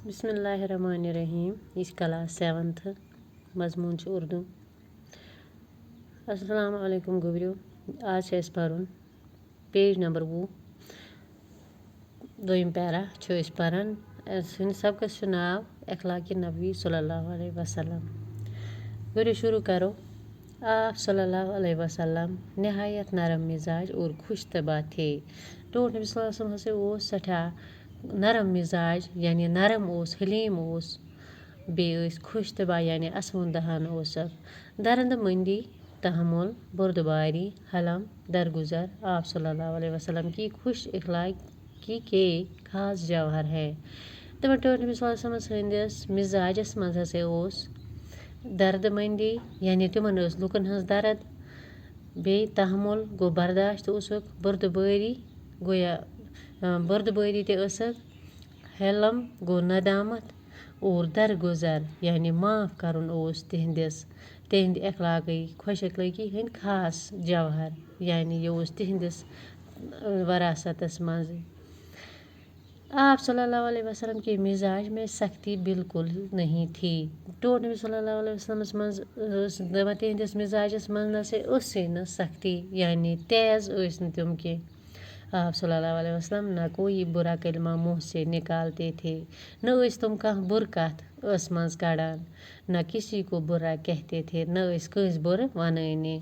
बिस्मिल्लाहिर्रहमानिर्रहीम। ये class 7th मजमून उर्दू। अस्सलामु अलैकुम गुबरियो। आज से पढ़ुन पेज नंबर 20 दोयम पैरा पढ़न सबकस नाव अखलाक़ नबी सल्लल्लाहु अलैहि वसल्लम। गुबरियो शुरू करो। आप सल्लल्लाहु अलैहि वसल्लम नहायत नरम मिजाज और खुश तबा थे। टोट नबी सल्लल्लाहु अलैहि वसल्लम से वो सठा नरम मिजाज यानी नरम ओस हलीम ओस बे खुश तबा यानी असमुन दहान ओसक दरंद मंदी तहमुल बुर्दबारी हलम दरगुजर आप सल्लल्लाहु अलैहि वसल्लम की खुश इखलाकी के खास जवाहर है। तब टोट नबी सल्लल्लाहु अलैहि वसल्लम हंदिस मिजाजस मज हसे ओस दर्द मंदी यानी तिमन ओस लुकन हंस दर्द बे तहमुल गो बर्दाश्त ओसक बुर्दबारी गोया बुर्दबारी ते ओसक हलम गो नदामत और दरगुजर यानी माफ़ करन ओस तिहंद अखलाकी खुश अखलाकी हंद खास जवाहर यानी ये ओस तिहंदिस वरासतस मंज। आप सल्लल्लाहु अलैहि वसल्लम के मिजाज में सख्ती बिल्कुल नहीं थी। टोट नबी सल्लल्लाहु अलैहि वसल्लम मंज तिहंदिस मिजाजस मंज न से उससे न सख्ती यानी तेज ओस न तुम के। आप सल्लल्लाहु अलैहि वसल्लम न कोई बुरा कलमा मुँह से निकालते थे, न ओस तुम कहाँ बुर कथ ओस मंज कड़ान, न किसी को बुरा कहते थे, न ओस कंस बुर वनाने,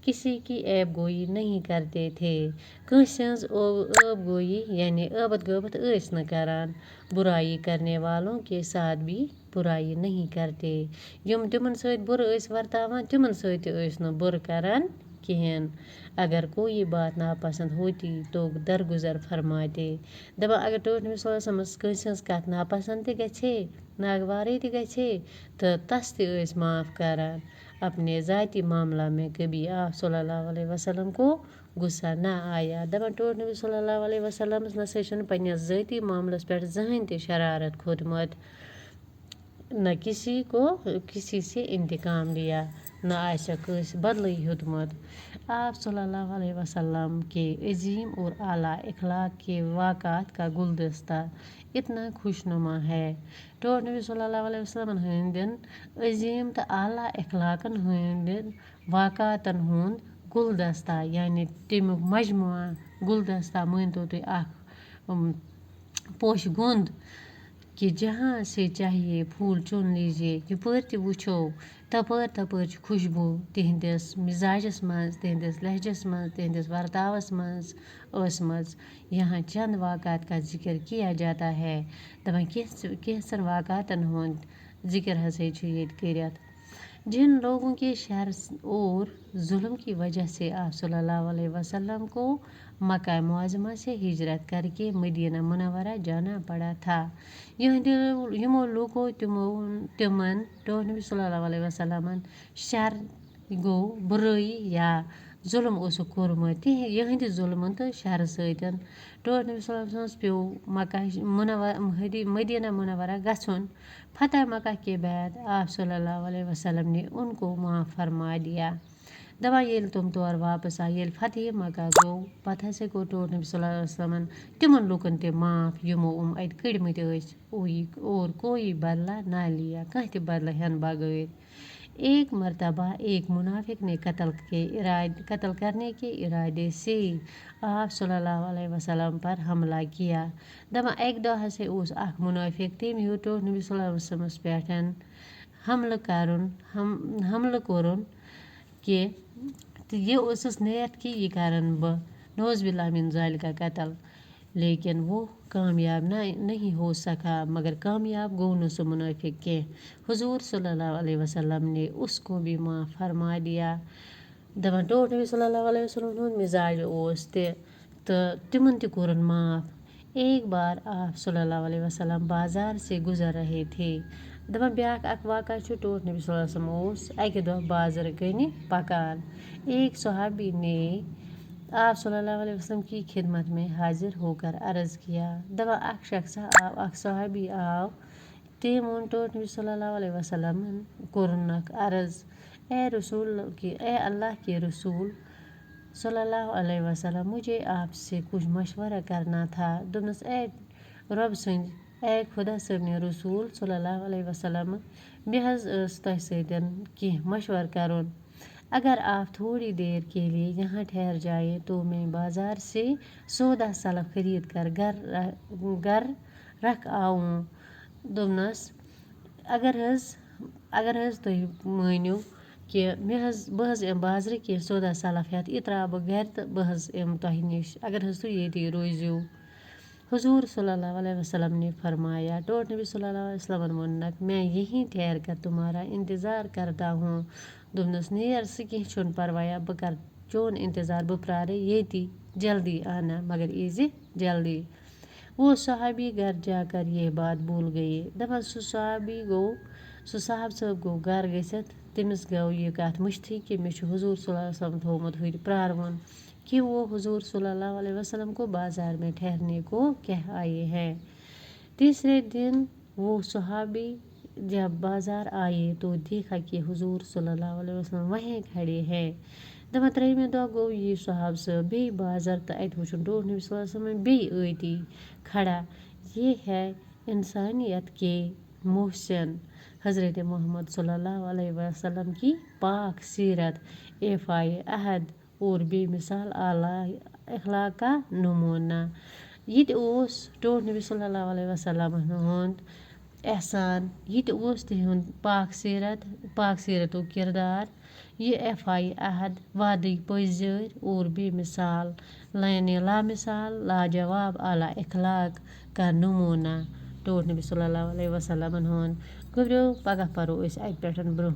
किसी की ऐब गोई नहीं करते थे, कंस हंस ऐब गोई यानी ऐबत गबत ओस न करान, बुराई करने वालों के साथ भी बुराई नहीं करते, यम तिमन सहित बुर ओस वर्तावान तिमन सहित ओस न बुर करान किहन। अगर कोई बात नापसंद होती तो दरगुजर फरमाते। दबा अगर टोट नबी सल्लल्लाहु अलैहि वसल्लम कंस हंस कथ नापसंद ते गछे नागवारे ते गछे तो तस ते ओस माफ़ करान। अपने ज़ाती मामला में कभी आप सल्लल्लाहु अलैहि वसल्लम को गुस्सा ना आया। दबा टोट नबी सल्लल्लाहु अलैहि वसल्लम नसन पन्ने ज़ाती मामलस पे जहन ते शरारत खोदमत, न किसी से इंतकाम लिया, न आशा कंस बदलई हेतुमत। आप सल्लल्लाहु अलैहि वसल्लम के अजीम और आला इखलाक के वाक़ात का गुलदस्ता इतना खुशनुमा है। टोट नबी सल्लल्लाहु अलैहि वसल्लम हंदिन अजीम त आला इखलाकन हंदिन वाक़ातन हुंद गुलदस्ता यानी तमुक मजमुआ गुलदस्ता मानतो तुम आख पोश गुंद कि जहाँ से चाहिए फूल चुन लीजिए, यपर ते वुछो तपर खुशबू तिहंदिस मिजाजस मंज तिहंदिस लहजस मंज तिहंदिस वर्तावस मंज ओसमज। यहाँ चंद वाक़ात का जिक्र किया जाता है। दबा कैसन वाक़ातन हुंद जिक्र हसे छुयेत करियत। जिन लोगों के शर और जुल्म की वजह से आप सल्लल्लाहु अलैहि वसल्लम को मक्का मुअज़्ज़मा से हिजरत करके मदीना मुनव्वरा जाना पड़ा था, यमो लोगों तिमन टोट नबी सल्लल्लाहु अलैहि वसल्लम शर गो बुराई या जुल्म ओसुक कोरमत यहंद जुल्म तो शर सतन टोट नबी सल्लल्लाहु अलैहि वसल्लम पेव मक्का मदीना मुनव्वरा गछुन। फतह मक्का के बाद आप सल्लल्लाहु अलैहि वसल्लम ने उनको माफ़ फरमा दिया। दबा येल तुम तौर वापस आ येल फतह मक्का गो पता से को टोट नबी सल्लल्लाहु अलैहि वसल्लम तिमन लुकन ते माफ़ यमो अत कड़मत और कोई बदला ना लिया कह ते बदला हन बगैर। एक मरतबा एक मुनाफिक ने कत्ल करने के इरादे से आप सल्लल्लाहु अलैहि वसल्लम पर हमला किया। दमा एक दह से उस आख मुनाफिक तेम हियो टोट नबी सल्लल्लाहु अलैहि वसल्लम पेठन हमला कोरुन के ये उसस नेत कि ये कारण ब नौज़ बिल्लाह मिन ज़ालिका कत्ल, लेकिन वो कामयाब नहीं हो सका मगर कामयाब गो न सो मुनाफिक के। हुजूर सल्लल्लाहु अलैहि वसल्लम ने उसको भी माफ़ फरमा दिया। दबा टोट नबी सल्लल्लाहु अलैहि वसल्लम मिजाज ओस तो तिमन ते कोरन माफ़। एक बार आप सल्लल्लाहु अलैहि वसल्लम बाजार से गुजर रहे थे। दबा ब्याक अक वाक़ा छु टोट नबी सल्लल्लाहु अलैहि वसल्लम ओस अके दह बाजार कने पकान। एक सहाबी ने आप सल्लल्लाहु अलैहि वसल्लम की खिदमत में हाजिर होकर अर्ज़ किया। दबा अक शख्स अक सहाबी आव तेम वोन टोट नबी सल्लल्लाहु अलैहि वसल्लम कोरनक अर्ज़ ए अल्लाह के रसूल सल्लल्लाहु अलैहि वसल्लम मुझे आपसे कुछ मशवरा करना था। दोनस ए रब संज اے خدا صٲبنہِ رسوٗل صلی اللہ علیہ وسلم مےٚ حظ ٲس تۄہہِ سۭتۍ کینٛہہ مشورٕ کَرُن اگر آپ تھوڑی دیر کے لیے یہاں ٹھہر جائیں تو میں بازار سے سودا سلف خرید کر گھر رکھ آؤں دوٚپنَس اگر حظ تُہۍ مٲنِو کہِ بہٕ حظ یِمہٕ بازرٕ کینٛہہ سودا سلف ہٮ۪تھ یہِ ترٛاوٕ بہٕ گَرِ تہٕ بہٕ حظ یِمہٕ تۄہہِ نِش اگر حظ تُہۍ ییٚتی روٗزِو حضور صلی اللہ علیہ وسلم نے فرمایا ٹوٹ نبی صلی اللہ علیہ وسلم ووٚننَکھ میں یہیں ٹھہر کر تمہارا انتظار کرتا ہوں دوٚپنَس نیر سُہ کینٛہہ چھُنہٕ پرواے بہٕ کَرٕ چون انتظار بہٕ پرٛارے ییٚتی جلدی آنا مگر ایٖزِ جلدی وہ صحابی گھر جا کر یہ بات بھول گئے دپان سُہ صاحب صٲب گوٚو گھر گٔژھِتھ تٔمِس گوٚو یہِ کَتھ مٔشتھٕے کہِ مےٚ چھُ حضور صلی اللہ علیہ وسلم تھوٚومُت ہُرِ پرٛاروُن کہ وہ حضور صلی اللہ علیہ وسلم کو بازار میں ٹھہرنے کو کہہ آئے ہیں تیسرے دن وہ صحابی جب بازار آئے تو دیکھا کہ حضور صلی اللہ علیہ وسلم وہیں کھڑے ہیں دپان ترٛیٚیمہِ دۄہ گوٚو یہِ صحاب صٲب بیٚیہِ بازر تہٕ اَتہِ وٕچھُن ٹوٹھ نبی صلی اللہ علیہ وسلم بیٚیہِ أتی کھڑا یہ ہے انسانیت کے محسن حضرت محمد صلی اللہ علیہ وسلم کی پاک سیرت ایفائے عہد اور بے مثال اعلیٰ اخلاق کا نمونہ یہ تہِ اوس ٹوٹھ نبی صلی اللہ علیہ وسلم ہُنٛد احسان یہ تہِ اوس تِہُنٛد پاک سیرتُک کردار یہ ایفائے عہد وعدٕکۍ پٔژھۍ اور بے مثال یعنی لامثال لاجواب اعلیٰ اخلاق کا نمونہ ٹوٹھ نبی صلی اللہ علیہ وسلم ہُنٛد گوٚبریو پگاہ پرو أسۍ اَتہِ پٮ۪ٹھ برونٛہہ